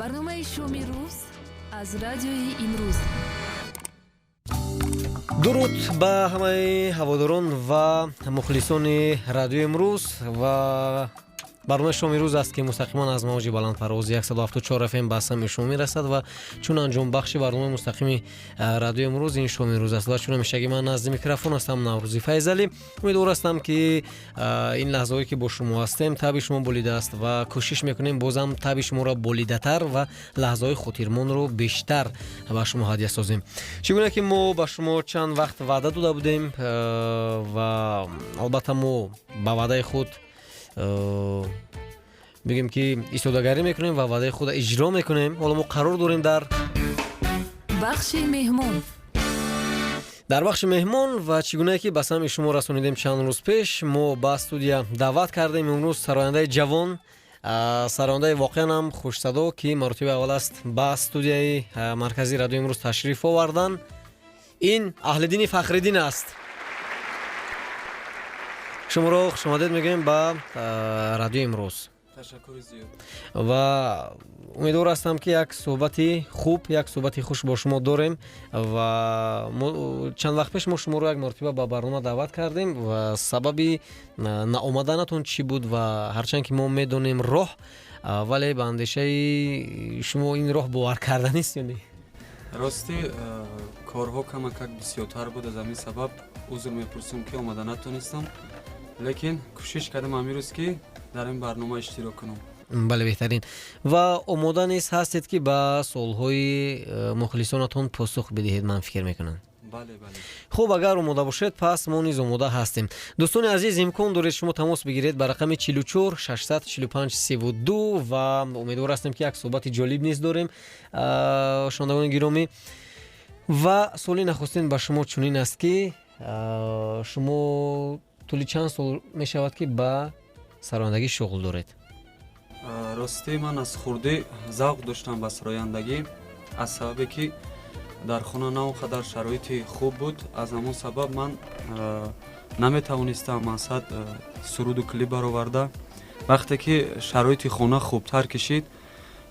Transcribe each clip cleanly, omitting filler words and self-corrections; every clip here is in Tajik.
барномаи шоми рӯз аз радиои имрӯз. дуруд ба ҳамаи ҳаводорон ва мухлисони радиои имрӯз ва барномаи шоми рӯз аст ки мустақиман аз мавҷи баландпарози 174 FM ба самъи шумо мерасад ва чун анҷомбахши барномаи мустақими радиои имрӯз ин шоми рӯз аст ва чун ҳамешагӣ ман назди микрофон ҳастам Наврӯзи Файзалӣ. умедвор ҳастам ки ин лаҳзаҳое ки бо шумо ҳастем таби шумо болидааст ва кӯшиш мекунем бозам таби шуморо болидатар ва лаҳзаҳои хотирмонро бештар ба шумо ҳадия созем. чӣ гуна ки мо ба шумо чанд вақт ваъда дода будем ва албатта мо ба ваъдаи худ бигем ки истодагарӣ мекунем ва ваъдаи худа иҷро мекунем. ҳоло мо қарор дорем дар бахши меҳмон. дар бахши меҳмон ва чӣ гунае ки ба самъи шумо расонидем чанд рӯз пеш, мо ба студия даъват кардем имрӯз сарояндаи ҷавон, сарояндаи воқеан ҳам хушсадо ки маротиби аввал аст ба студияи маркази радиои имрӯз ташриф овардан. ин Аҳлиддини Фахриддин аст. шуморо хушомадед мегӯем ба радиои имрӯз. ташаккури зиёд. ва умедвор ҳастам ки як суҳбати хуб, як суҳбати хуш бо шумо дорем ва чанд вақт пеш мо шуморо як мартиба ба барнома даъват кардем ва сабаби наомаданатон чӣ буд ва ҳарчанд ки мо медонем роҳ, вале ба андешаи шумо ин роҳ бовар карданист ё не? рости корҳо камакак бисёртар буд, аз ҳамин сабаб узр мепурсам ки омада натонистам, лекин кӯшиш кардам амирӯз ки дар ин барнома иштирок кунам. бале беҳтарин. ва омода низ ҳастед ки ба суолҳои мухлисонатон посух бидиҳед, ман фикр мекунам. бале бале. хуб, агар омода бошед пас мо низ омода ҳастем. дӯстони азиз, имкон доред шумо тамос бигиред ба рақами 44 645 32 ва умедвор ҳастем ки як суҳбати ҷолиб низ дорем. шунавандагони гиромӣ, ва суоли нахустин ба шумо чунин аст ки шумо тӯли чанд сол мешавад ки ба сарояндагӣ шуғл доред? рости ман аз хурдӣ завқ доштам ба сарояндагӣ, аз сабабе ки дар хона на он қадар шароити хуб буд. аз ҳамон сабаб ман наметавонистам мақсад суруду клип бароварда. вақте ки шароити хона хубтар кишид,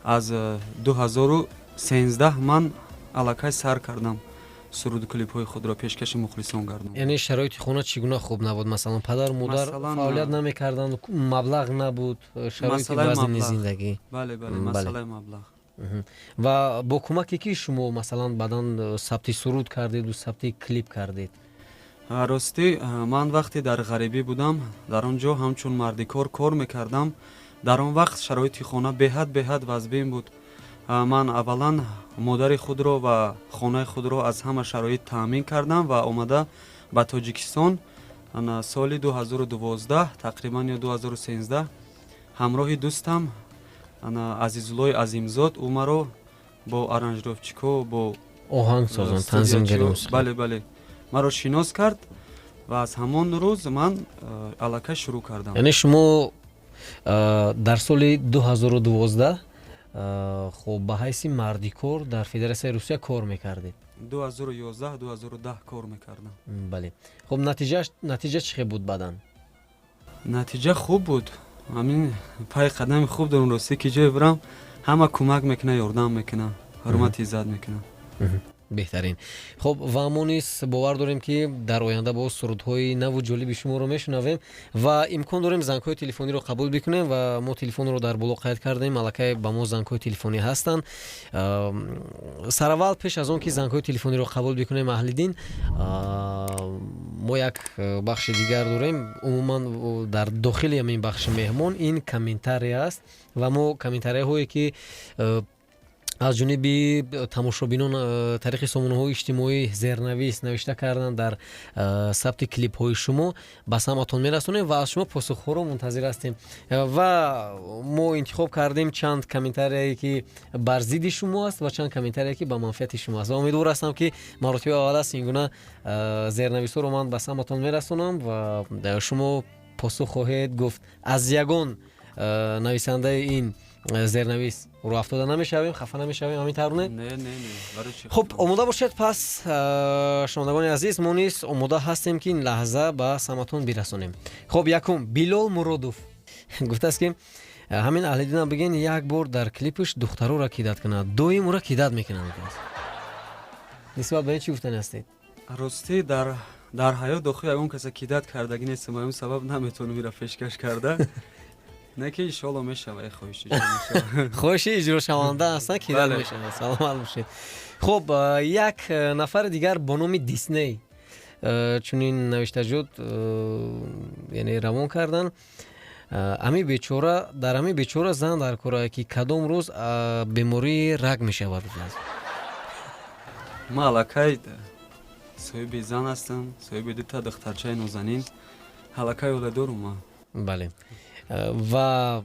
аз 2013 ман аллакай сар кардам суруду клипҳои худро пешкаши мухлисон гардам. яъне шароити хона чӣ гуна хуб набуд? масалан падару модар фаъолият намекарданд, маблағ набуд, шароити вазни зиндагӣ? бале бале, масъалаи маблағ. ва бо кӯмаки ки шумо масалан баъдан сабти суруд кардеду сабти клип кардед? рости ман вақте дар ғарибӣ будам, дар он ҷо ҳамчун марди кор мекардам. дар он вақт шароити хона беҳад вазбин буд. ман аввалан модари худро ва хонаи худро аз ҳама шароит таъмин кардам ва омада ба Тоҷикистон соли 2012 тақрибан ё 2013 ҳамроҳи дӯстам Азизуллои Азимзод ӯ маро бо аранҷировчико, бо оҳангсозон, танзимгари мусиқӣ, бале бале, маро шинос кард ва аз ҳамон рӯз ман аллакай шурӯъ кардам. яъне шумо дар соли 2012 хуб ба ҳайси марди кор дар Федератсияи Русия кор мекардед? 2011-2010 кор мекардам. бале. хуб, натиҷа чӣ буд баъдан? натиҷа хуб буд. ҳамин пай қадами хуб дорам. рости ки ҷое бирам ҳама кӯмак мекунад, ёрдам мекунад, ҳурмати иззат мекунад. беҳтарин. хуб, ва мо низ бовар дорем ки дар оянда боз сурудҳои наву ҷолиби шуморо мешунавем ва имкон дорем зангҳои телефониро қабул бикунем ва мо телефонро дар боло қайд кардем. аллакай ба мо зангҳои телефонӣ ҳастанд. сараввал пеш аз он ки зангҳои телефониро қабул бикунем Аҳлиддин, мо як бахши дигар дорем. умуман дар дохили ҳамин бахши меҳмон ин комментария аст ва мо комментарияҳое ки аз ҷониби тамошобинон тариқи сомонаҳои иҷтимоӣ зернавис навишта карданд дар сабти клипҳои шумо ба самъатон мерасонем ва аз шумо посухҳоро мунтазир ҳастем. ва мо интихоб кардем чанд комментарие ки бар зидди шумо аст ва чанд комментарие ки ба манфиати шумо аст. ва умедвор ҳастам ки маротиби аввал аст ин гуна зернависҳоро ман ба самъатон мерасонам ва шумо посух хоҳед гуфт. аз ягон нависандаи ин зернавис ро афтода намешавем, хафа намешавем, ҳамин тавр не барои чӣ? хуб омода бошед. пас шунавандагони азиз, мо низ омода ҳастем ки ин лаҳза ба саматон бирасонем. хуб якум Билол Муродов гуфтааст ки ҳамин Аҳлиддинам бигин як бор дар клипиш духтарура кидат кунад, доим ура кидат мекунад. нисбат ба ин чӣ гуфтани ҳастед? ростӣ дар ҳаёт дохил ягон каса кидат кардаги нестам, ҳамин сабаб наметавонам ира пешкаш карда. не ки иншоалло мешава хоҳиши хоҳиши иҷрошаванда ҳастан кидат мешавад. саломат бошед. хуб як нафари дигар бо номи Дисней чунин навиштаҷот яъне равон кардан. ами бечора дар ами бечора зан дар корае ки кадом рӯз бемории рак мешавад. ман аллакай соҳиби зан ҳастам, соҳиби дута духтарчаи нозанин, аллакай оладорум ман. бале ва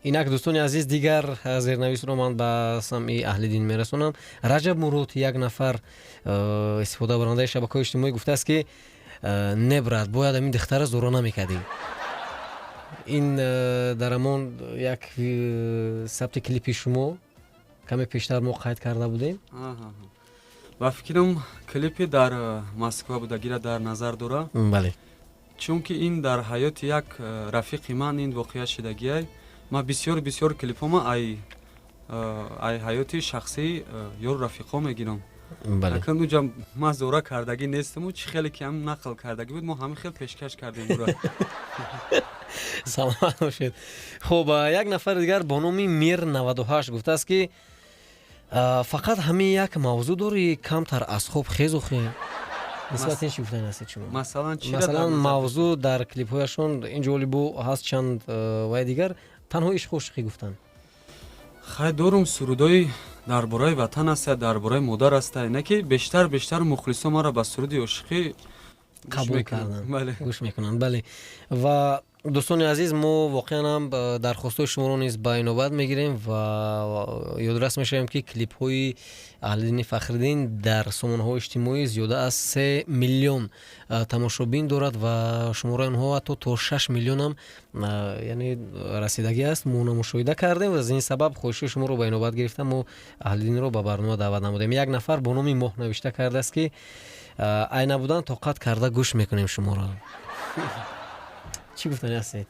инак дӯстони азиз, дигар зернависро ман ба самъи Аҳлиддин мерасонам. Раҷаб Мурод як нафар истифодабарандаи шабакаҳои иҷтимоӣ гуфтааст ки не брат, бояд ҳамин духтара зӯрона мекардӣ. ин дар ҳамон як сабти клипи шумо каме пештар мо қайд карда будем. ба фикрам клипи дар Москва будагира дар назар дора. бале чунки ин дар ҳаёти як рафиқи ман ин воқеа шидагиай. ман бисёр клипома ай ҳаёти шахсии ёр рафиқо мегирам. акан уҷа ман зора кардаги нестаму чи хеле ки ҳам нақл кардаги буд, мо ҳамин хел пешкаш кардем бура. саломат бошед. хуб як нафари дигар бо номи Мир 98 гуфтааст ки фақат ҳамин як мавзӯъ дори камтар аз хоб хезухе. нисбат ин чӣ гуфтани ҳастед шумо? масалан мавзӯъ дар клипҳояшон ин ҷолибу ҳаст чанд вай дигар танҳо ишқу ушиқӣ гуфтан. хай дорум сурудои дар бораи ватан аст, дар бораи модар аст, не ки бештар мухлисо маро ба суруди ошиқӣ қабул кардан, гӯш мекунанд. бале ва дӯстони азиз, мо воқеан ҳам дархостои шуморо низ ба инобат мегирем ва ёдрас мешавем ки клипҳои Аҳлиддини Фахриддин дар сомонаҳои иҷтимоӣ зиёда аз 3 миллион тамошобин дорад ва шумораи онҳо ҳатто то 6 миллион ҳам яъне расидагӣ аст. мо оно мушоҳида кардем ва аз ин сабаб хоҳиши шуморо ба инобат гирифта мо Аҳлиддинро ба барнома даъват намудем. як нафар бо номи Моҳ навишта кардааст ки ай набудан тоқат карда гӯш мекунем шуморо. чӣ гуфтани ҳастед?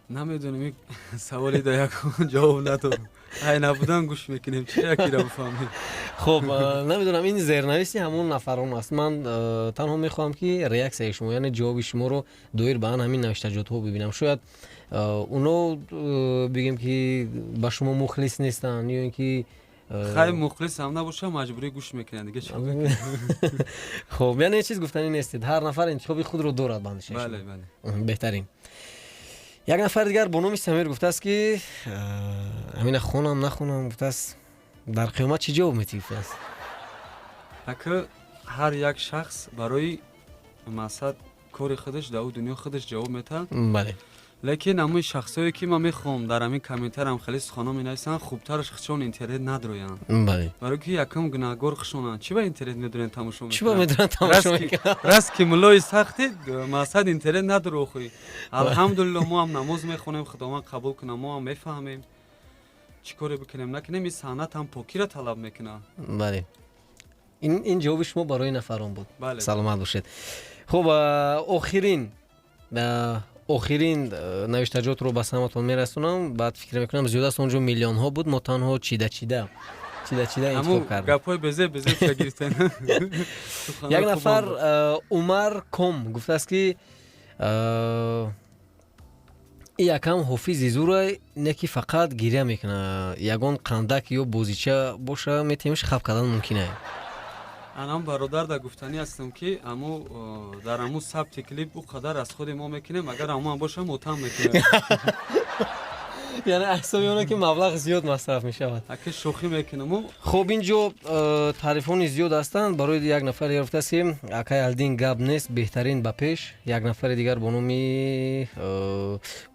намедонам ин саволи да як ҷавоб надорам. ай набудан гӯш мекунем чи якира бифаҳмем. хуб намедонам, ин зернависи ҳамон нафарон аст. ман танҳо мехоҳам ки реаксияи шумо, яъне ҷавоби шуморо доир ба ҳамин навиштаҷотҳо бибинам. шояд оно бигем ки ба шумо мухлис нестанд ё ин ки хай мухлис ҳам набоша маҷбурӣ гӯш мекунад дига. хуб яъне чиз гуфтанӣ нестед, ҳар нафар интихоби худро дорад бандишаи. бале беҳтарин. як нафар дигар бо номи Самир гуфтааст ки ҳамина хонам нахонам, гуфтааст дар қиёмат чӣ ҷавоб метӣ? гуфтааст ака ҳар як шахс барои мақсад кори худаш дар дунё худаш ҷавоб метаҳад. бале лекин ҳамои шахсое ки ман мехоҳам дар ҳамин комментарам хеле сухано менависанд, хубтараш хишон интернет надороянд. бале барои ки якам гунаҳгор хишонанд. чӣ ба интернет медорен тамошо чӣ ба медорен тамошо мекунанд? раст ки мулои сахти мақсад интернет надоро охӯи. алҳамдулиллоҳ мо ҳам намоз мехонем, худованд қабул кунад, мо ҳам мефаҳмем чӣ коре бикунем накунем. ин санъат ҳам покиро талаб мекунад. бале ин ҷавоби шумо барои нафарон буд. саломат бошед. хуб охирин навиштаҷотро ба саматон мерасонам. баъд фикр мекунам зиёда аз онҷо миллионҳо буд, мо танҳо чида интихоб кардем. гапҳои безе гирифтем. як нафар Умар Ком гуфтааст ки ин якам ҳофизи зурай, не ки фақат гиря мекуна, ягон қандак ё бозича боша метавониш хаб кардан мумкин аст. анам бародар да гуфтанӣ ҳастам ки аммо дар аму сабти клип у қадар аз худи мо мекунем, агар амман боша мотам мекунем. яъне ҳисоби оно ки маблағ зиёд масраф мешавад. ака шӯхӣ мекунаму. хуб инҷо таърифони зиёд ҳастанд. барои як нафари гуфтааст ки акай Аҳлиддин гап нест, беҳтарин ба пеш. як нафари дигар бо номи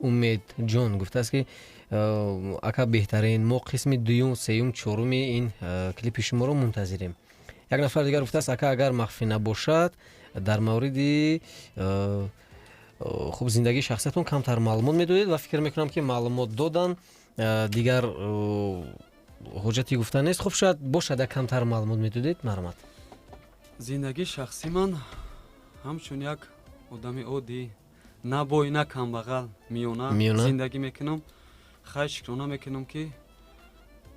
Умедҷон гуфтааст ки ака беҳтарин, мо қисми дуюм, сеюм, чоруми ин клипи шуморо мунтазирем. як нафар дигар гуфтааст ака агар махфӣ набошад дар мавриди хуб зиндагии шахсиятон камтар маълумот медодед ва фикр мекунам ки маълумот додан дигар ҳоҷати гуфтан нест. хуб шояд бошад як камтар маълумот медодед. марҳамат. зиндагии шахсии ман ҳамчун як одами оддӣ, на бой на камбағал, миёна зиндагӣ мекунам. хай шукрона мекунам ки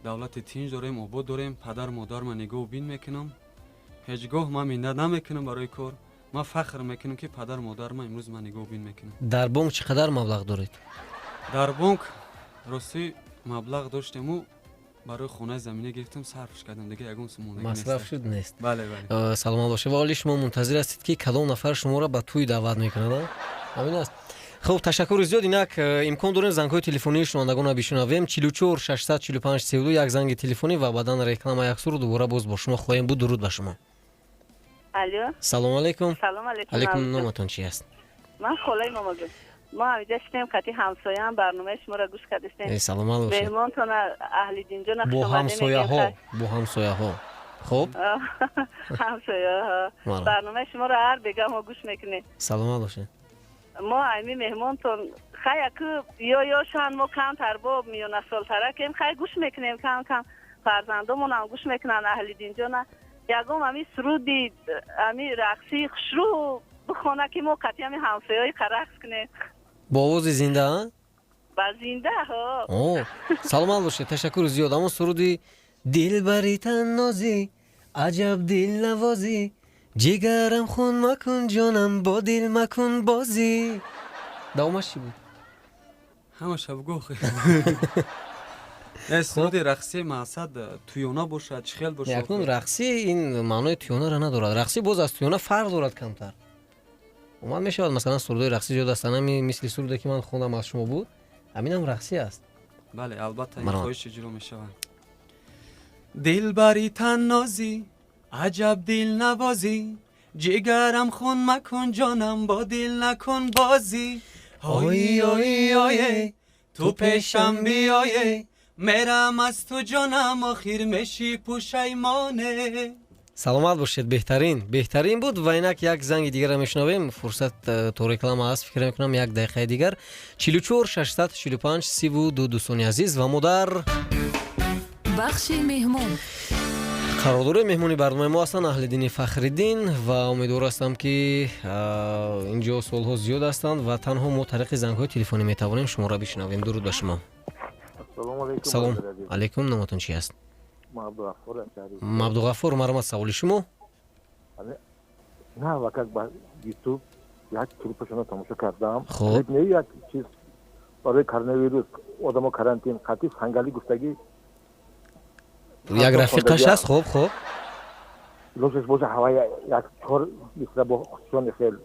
давлати тинҷ дорем, обод дорем, падар модарма нигоҳу бин мекунам. ҳеҷ гоҳ ман миннат намекунам барои кор. ман фахр мекунам ки падар модарма имрӯз ман нигоҳу бин мекунам. дар бонк чӣ қадар маблағ доред? дар бонк ростӣ маблағ доштему барои хонаи замина гирифтам, сарфш кардам, дига ягон сумонагӣ масраф шуд нест. бале бале. саломат бошед. ва оли шумо мунтазир ҳастед ки кадом нафар шуморо ба тӯй даъват мекунад? ҳамин аст. хуб, ташаккури зиёд. инак имкон дорем зангҳои телефонии шунавандагонро бишунавем. 44 645 32 як занги телефонӣ ва баъдан реклама як сур дубора боз бо шумо хоҳем буд. дуруд ба шумо. алло, салом алейкум. салом алейкум. алейкум. номатон чи аст? ман холаи момагул. мо ҳамиҷа шидем кати ҳамсояам барномаи шуморо гӯш кардистем. саломат бошед. меҳмонтона аҳли динҷона бо ҳамсояҳо. хуб, ҳамсояҳо барномаи шуморо ҳар бега мо гӯш мекунем. саломат бошед. мо айми меҳмонтон хая ки ёшан мо камтар бо миёнасолтаракем хай гӯш мекунем, кам кам фарзандомонам гӯш мекунанд аҳли динҷона. ягон ҳами суруди ҳами рақси хушрӯ бихона ки мо кати ҳами ҳамсояи рақс кунем бо овози зинда. ба зиндаҳо. саломат бошед. ташаккури зиёд. ҳамон суруди дилбари таннозӣ аҷаб дилнавозӣ ҷигарам хун макун ҷонам бо дил макун бозӣ. давомаш чӣ буд? ҳама шабгоҳе. суруди рақси мақсад туёна бошад, чихел бошад. якун рақси ин маънои туёнаро надорад. рақси боз аз туёна фарқ дорад камтар. умад мешавад масалан сурудои рақси зиёд астанд. ҳами мисли суруде ки ман хондам аз шумо буд, ҳаминам рақси аст. бале, албатта ин хоҳиш иҷро мешавад. дилбари таннозӣ аҷаб дилнавозӣ ҷигарам хун макун ҷонам бо дил накун бозӣ ҳои ҳои ҳое ту пешам биёе мерам аз ту ҷонам охир мешӣ пушаймоне. саломат бошед. беҳтарин буд. ва инак як занги дигарро мешунавем. фурсат то реклама аст. фикр мекунам як дақиқаи дигар. 44 645 32 дӯстони азиз ва мо дар бахши меҳмон. қарордори меҳмони барномаи мо ҳастанд аҳлиддини Фахриддин ва умедвор ҳастам ки инҷо суолҳо зиёд ҳастанд ва танҳо мо тариқи зангҳои телефонӣ метавонем шуморо бишунавем. дуруд ба шумо. салом алейкум. номатон чи аст? мабдуғаффор. марҳамат. саволи шумо? نه وقت با یوتیوب یک کلیپشون تماشا کردم. خب نه یک چیز برای کرونا ویروس آدمو کارانتین قطعی سنگالی گفتگی یک رفیقش هست. خب لوزش باشه هوای یک چهار مثلا با خصوصا خیلی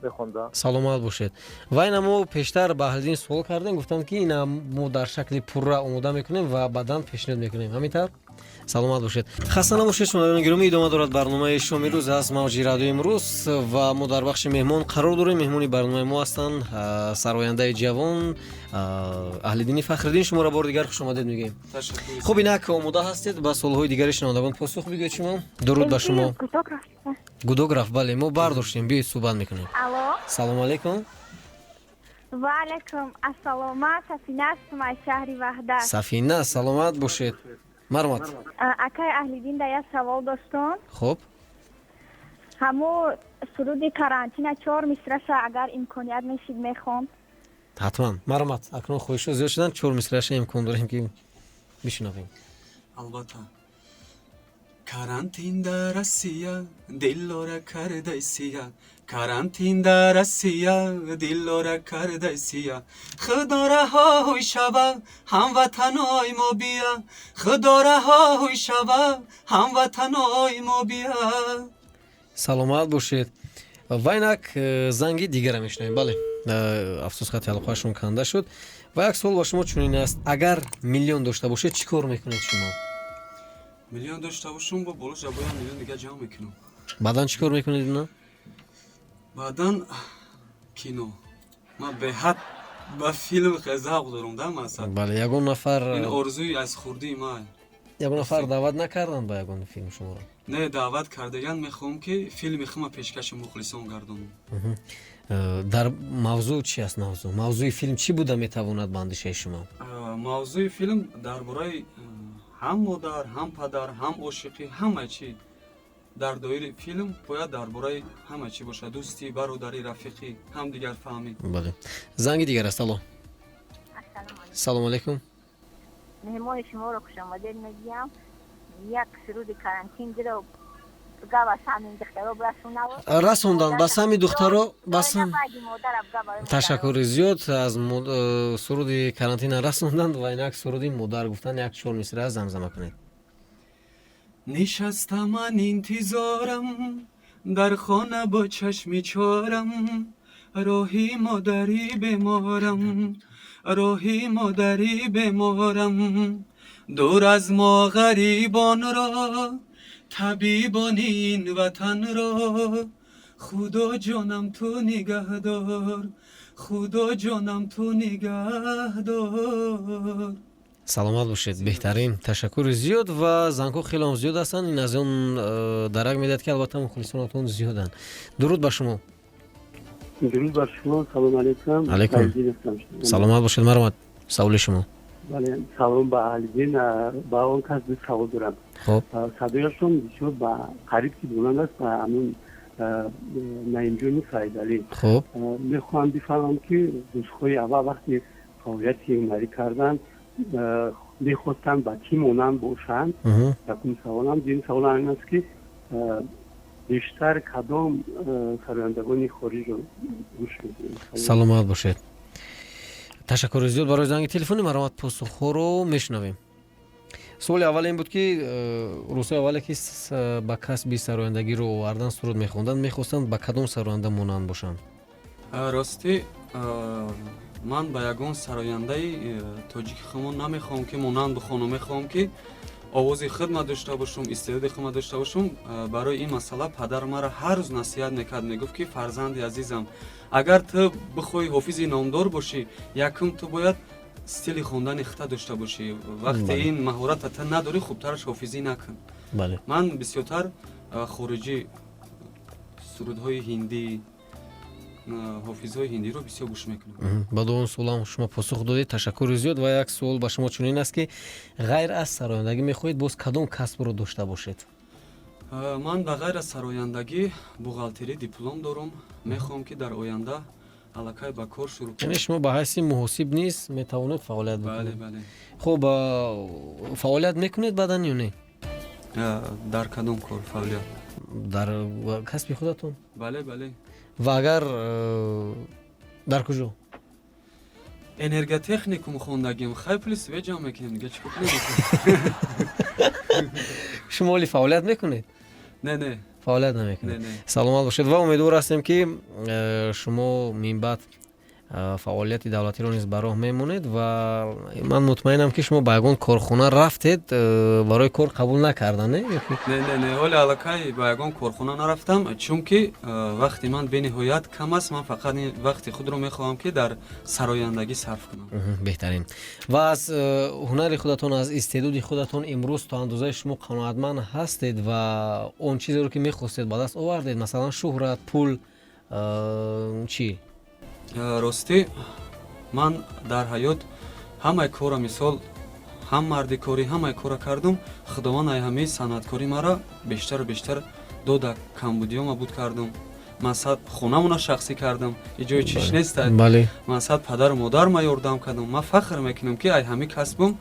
بخونده. саломат бошед. ва ина мо пештар ба аҳлиддин суол кардем, гуфтанд ки ина мо дар шакли пурра омода мекунем ва баъдан пешниҳод мекунем. ҳамин тавр? саломат бошед. хаста набошед шунавандагони гиромӣ. идома дорад барномаи шоми рӯз аз мавҷи радиои имрӯз ва мо дар бахши меҳмон қарор дорем. меҳмони барномаи мо ҳастанд сарояндаи ҷавон аҳлиддини Фахриддин. шуморо бори дигар хушомадед мегӯем. хуб, инак омода ҳастед ба суолҳои дигари шунавандагон посух бигӯед шумо? дуруд ба шумо. гудограф. бале, мо бардоштем. биёед суҳбат мекунем. алло. салом алейкум. ва алейкум ассалома. сафина ҳастам аз шаҳри ваҳдат. сафина, саломат бошед. марҳамат. акай аҳлиддин да як савол доштам. хуб, ҳамо суруди карантина 4 мисраша агар имконият мешид мехонд. ҳатман. марҳамат. акнун хоҳишҳо зиёд шуданд. 4 мисраша имкон дорем ки бишунавем. албатта. карантин дар Россия диллора кардай сия карантин дар Россия диллора кардай сия худо раҳои шава ҳамватанои мо бия худо раҳои шава ҳамватанои мо бия. саломат бошед. ва инак занги дигарро мешунавем. бале, афсӯс хати алоқаашон канда шуд. ва як суол ба шумо чунин аст. агар миллион дошта бошед чӣ кор мекунед шумо? миллион дошта бошам бо болоша боям миллион дига ҷамъ мекунам. баъдан чӣ кор мекунед ина? баъдан кино. ман беҳад ба филм завқ дорам да масад. бале, ягон нафар ин орзуи аз хурдии ман. ягон нафар даъват накарданд ба ягон филм шуморо? не, даъват кардаган мехоҳам ки филми хума пешкаши мухлисон гардонам. дар мавзӯъ чи аст? Мавзӯи филм чӣ буда метавонад ба андешаи шумо? мавзӯи филм дар бораи ҳам модар, ҳам падар, ҳам ошиқӣ, ҳама чӣ дар доираи филм бояд дар бораи ҳама чӣ бошад. дӯстӣ, бародарӣ, рафиқӣ, ҳамдигар фаҳмӣ. бале. занги дигар аст. алло, салому алайкум. меҳмони шуморо хушомадед мегӯям. як суруди карантинро гава сами духтаро расондан ба сами духтаро ташаккури зиёд аз суруди карантина расонданд ва инак суруди модар гуфтан як 4 мисра замзама кунед. нишаста ман интизорам дар хона бо чашми чорам, роҳи модарӣ беморам, роҳи модарӣ беморам, дур аз мо ғарибонро, табибони ин ватанро, худо ҷонам ту нигаҳдор, худо ҷонам ту нигаҳдор. саломат бошед. беҳтарин, ташаккури зиёд ва зангҳо хеле ҳам зиёд ҳастанд. ин аз он дарак медиҳад ки албатта мухлисонатон зиёданд. дуруд ба шумо. дуруд бар шумо. салому алайкум. алайкум. саломат бошед. марҳамат. саволи шумо. бале, салом ба аҳлидин. ба он кас ду савол дорам. хоб, садояшон бисёр ба қариб ки буланд аст ба амун наимҷони саидалӣ. хоб, мехоҳам бифаҳмам ки рӯзҳои аввал вақти фаъолияти ҳунарӣ кардан мехостанд ба чӣ монанд бошанд. якум саволам. дуюм саволам ин аст ки бештар кадом сарояндагони хориҷро гӯш медиҳед? саломат бошед. ташаккури зиёд барои занги телефони. марҳамат, посухҳоро мешунавем. суоли аввал ин буд ки рӯзҳои аввале ки ба касби сарояндагиро овардан суруд мехонданд, мехостанд ба кадом сароянда монанд бошанд? ростӣ ман ба ягон сарояндаи тоҷики хумон намехоҳам ки монанд бихонам. мехоҳам ки овози хидмат дошта бошам, истеъдоди хидмат дошта бошам. барои ин масъала падар маро ҳар рӯз насиҳат мекард, мегуфт ки фарзанди азизам, агар ту бихоҳӣ ҳофизи номдор бошӣ, якум ту бояд стили хондани хита дошта бошӣ. вақте ин маҳората ту надорӣ, хубтараш ҳофизӣ накун. ман бисёртар хориҷӣ сурудҳои ҳиндӣ, ҳофизҳои ҳиндиро бисёр гӯш мекунам. ба дуон суолам шумо посух додед. ташаккури зиёд. ва як суол ба шумо чунин аст ки ғайр аз сарояндагӣ мехоҳед боз кадом касбро дошта бошед? ман ба ғайр аз сарояндагӣ буғалтерӣ диплом дорам. мехоҳам ки дар оянда аллакай ба кор шурӯъ кунам. яъне шумо ба ҳайси муҳосиб низ метавонед фаъолият бикунед? бале. хуб, фаъолият мекунед баъдан ё не? дар кадом кор фаъолият? дар касби худатон? бале. ва агар дар куҷо? энерготехникум хондагим. хай пули свет ҷамъ мекунем дига чӣ кунем? шумо оли фаъолият мекунед? не фаъолият намекунед. не. саломат бошед ва умедвор ҳастем ки шумо минбаъд фаъолияти давлатиро низ ба роҳ мемонед ва ман мутмаинам ки шумо ба ягон корхона рафтед, барои кор қабул накардан, не? Не, оли аллакай ба ягон корхона нарафтам, чунки вақти ман бениҳоят кам аст. ман фақат вақти худро мехоҳам ки дар сарояндагӣ сарф кунам. беҳтарин. ва аз ҳунари худатон, аз истеъдоди худатон имрӯз то андозаи шумо қаноатманд ҳастед ва он чизеро ки мехостед ба даст овардед? Масалан шӯҳрат, пул, чӣ? ростӣ ман дар ҳаёт ҳамаи кора, мисол ҳам мардикорӣ, ҳамаи кора кардам. худованд ай ҳамаи санъаткорӣ мара бештару бештар дода. камбудиё мабуд кардам. ман сад хонамона шахсӣ кардам. иҷои чиш нест. ман сад падару модарма ёрдам кардам. ман фахр мекунам ки ай ҳамаи касбам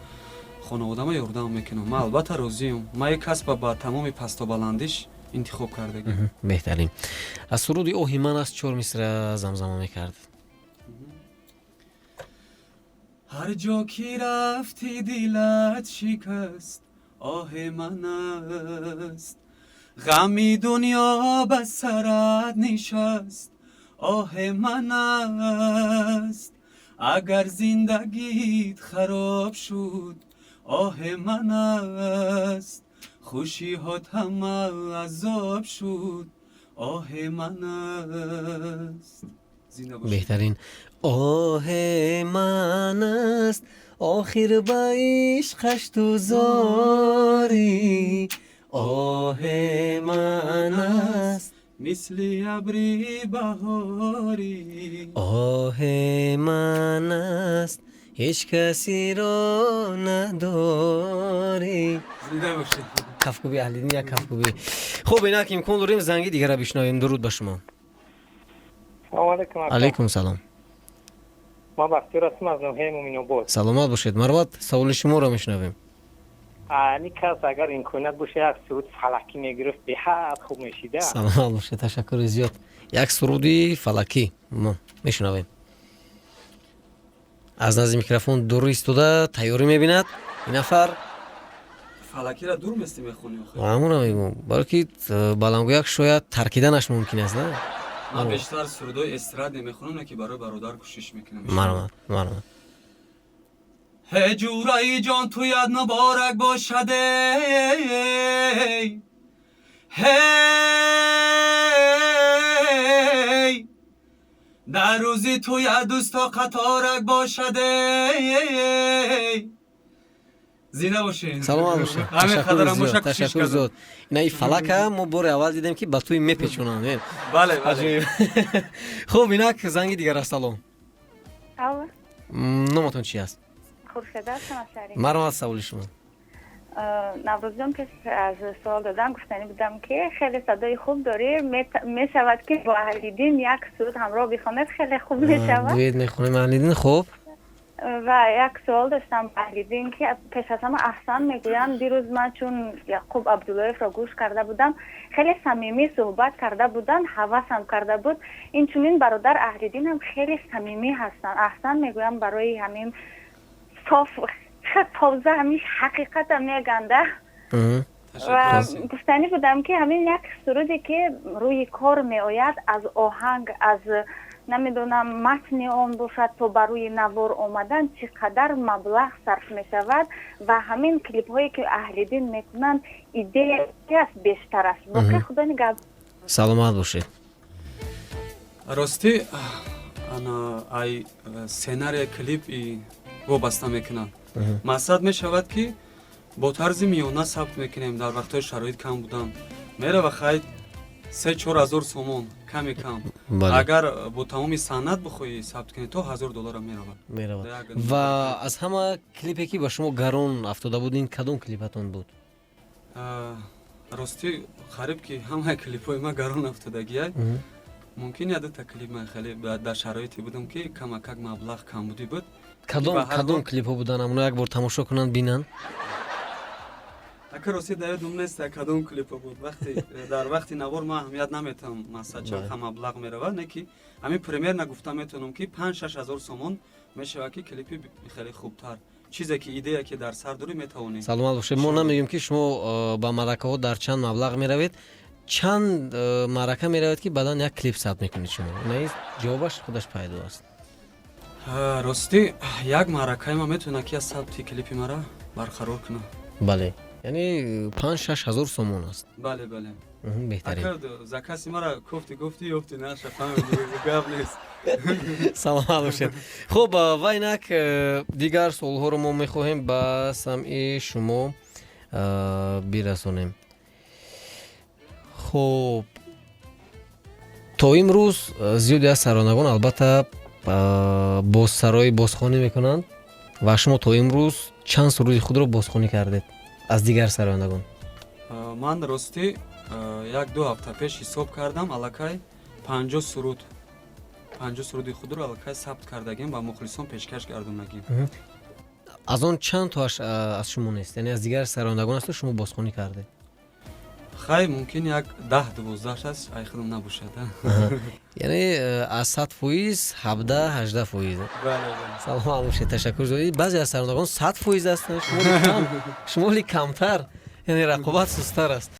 хонаводама ёрдам мекунам. ман албатта розиам. ман як касба ба тамоми пастубаландиш интихоб кардагам. беҳтарин. аз суруди оҳи ман аз 4 мисра замзама мекард. ҳар ҷо ки рафти дилат шикаст, оҳи ман аст. ғами дунё ба сарат нишаст, оҳи ман аст. агар зиндагит хароб шуд, оҳи ман аст. хушиҳот ҳама азоб шуд, оҳи ман аст. беҳтарин. оҳе ман аст, охир ба ишқаш ту зори. оҳе ман аст, مثل ابری بهاری آه من است هیچ کسی را نداری. زنده باشید. کفکوبی اهلیدین یک کفکوبی. خب اینک امکان داریم زنگی دیگر را بشنویم. درود به شما. سلام علیکم. علیکم سلام. ما بختیار هستم از نوحه مومین آباد. سلامت باشید. مروت سوال شما را میشنویم. این کس اگر امکانیت باشه یک سرود فلکی میگرفت به حد خوب میشیده. سلامت باشید. تشکر زیاد. یک سرودی فلکی ما میشنویم. از نزد میکروفون دور ایستاده تیاری میبیند این نفر. فلکی را دور مستی میخونی همون میگم بلکه بلنگویک شاید ترکیدنش ممکن است نه. من بیشتر سرودای استراد نمیخونم که برای برادر کوشش میکنم. مرمت هی جورایی جان تو یاد مبارک باشد هی در روزی تو یاد دوستا قطارک باشد زنده باشین. سلام باشین. تشکر زیاد. این فلک ما بار اول دیدیم که با توی میپیچونن. بله. خب اینک زنگی دیگر است. سلام. الو. نامتون چی است؟ خورشید هستم از شهری. مرحبا. سوال شما. نوروز جان که از سوال دادم گفتنی بودم که خیلی صدای خوب داری می شود که با اهلیدین یک سرود همراه بخونید خیلی خوب می شود. دوید میخونیم اهلیدین. خوب. و یک سوال داشتم اهلیدین که پیش از همه احسان میگویم. دیروز من چون یعقوب عبداللهیف را گوش کرده بودم خیلی صمیمی صحبت کرده بودن حواسم کرده بود. این چونین برادر اهلیدین هم خیلی صمیمی هستن. احسان میگویم برای همین صاف تازه همیش حقیقت هم میگنده. و گفتنی بودم که همین یک سرودی که روی کار می آید از آهنگ از نمیدونم متن آن باشد تا برای نوار آمدن چقدر مبلغ صرف می شود و همین کلیپ هایی که اهلیدین میکنن ایده است بیشتر است. باقی خدا نگهدار. سلامت باشید. راستی انا ای سناریو کلیپ وابسته میکنن. مقصد میشود که با طرز میانه ثبت میکنیم. در وقتهای شرایط کم بودن میره و خرید 3-4 هزار سومون کمی کم. اگر با تمامی سند بخوایی ثبت کنی تو $1000 میرود. و از همه کلیپی که با شما گرون افتاده بودین کدوم کلیپتون بود؟ راستی خریب که همه کلیپای ما گرون افتادگیه. ممکن یاد تا کلیپ من خیلی در شرایطی بودم که کمک مبلغ کم بودی بود. کدوم کلیپ بودن؟ امروز یک بار تماشا کنن بینن. اگر راستی دایدم نیست کدوم کلیپ بود. وقتی در وقتی نوار ما اهمیت نمیتم مثلا چند مبلغ میرود نه که همین پرمیر نگفتم میتونم که 5-6 هزار سومون میشه که کلیپی خیلی خوبتر چیزی که ایده که در سر داری میتونی. سلامت باشید. ما نمیگیم که شما با مرکه ها در چند مبلغ میروید. چند مرکه میروید که بعدن یک کلیپ ثبت میکنید شما؟ نه جوابش خودش پیدا است. راستی یک مرکه ما میتونه که ثبت کلیپی مرا برقرار کنه. بله. یعنی 5-6 هزار سومون است. بله. بهترین. اگر زکاسی مرا گفتی نه شفاهم گپ نیست. سلام باشید. خب و اینک دیگر سوال ها رو ما میخواهیم با سمع شما برسونیم. خب تا امروز زیادی از سرانگان البته بازسرای بازخوانی میکنند و شما تا امروز چند سرود خود رو بازخوانی کردید از دیگر سرانگان؟ من راستی 1-2 هفته پیش حساب کردم الکی 50 سرود خود رو الکی ثبت کردگیم و مخلصان پیشکش گردوندگیم. از اون چند تاش از شما نیست؟ یعنی از دیگر سرانگان است شما بازخوانی کرده؟ خیلی ممکن یک 10-12 است ای خودم نباشد. یعنی از 100% 17-18%. بله. سلام باشید. تشکر زیاد. بعضی از سرانگان 100% هستند شمالی کمتر. یعنی رقابت سست‌تر است.